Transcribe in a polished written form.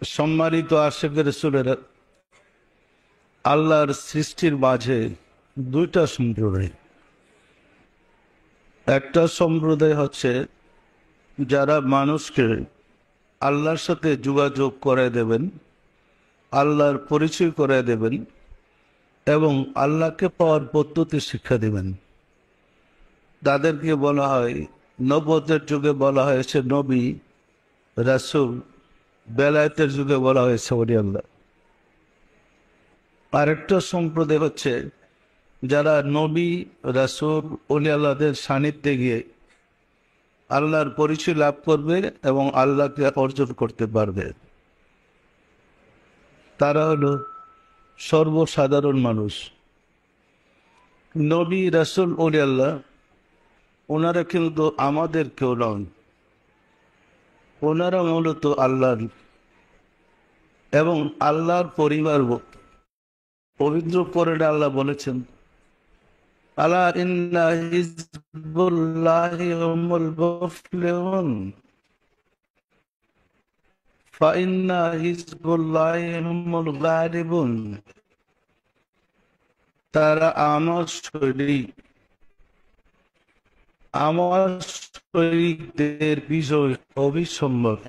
সম্মানিত আশিক রাসূলের, আল্লাহর সৃষ্টির মাঝে দুইটা সম্প্রদায়। একটা সম্প্রদায় হচ্ছে যারা মানুষকে আল্লাহর সাথে যোগাযোগ করে দেবেন, আল্লাহর পরিচয় করে দেবেন এবং আল্লাহকে পাওয়ার পদ্ধতি শিক্ষা দিবেন। তাদেরকে বলা হয়, নবুয়তের যুগে বলা হয়েছে নবী রাসূল, বেলায়েতের যুগে বলা হয়েছে ওলি আল্লাহ। আরেকটা সম্প্রদায় হচ্ছে যারা নবী রাসূল ওলি আল্লাহদের সান্নিধ্যে গিয়ে আল্লাহর পরিচয় লাভ করবে এবং আল্লাহকে অর্জন করতে পারবে। তারা হলো সর্বসাধারণ মানুষ। নবী রাসূল ওলি আল্লাহ ওনারা কিন্তু আমাদের কেউ নন, ওনারা মূলত আল্লাহর এবং আল্লাহর পরিবার। পবিত্র কোরআনে আল্লাহ বলেছেন, আলা ইন্না হিজবুল্লাহি হুমুল মুফলিহুন ফাইন্না হিজবুল্লাহি হুমুল গালিবুন। তারা আমার শরীকদের বিজয় অবিসম্ভব।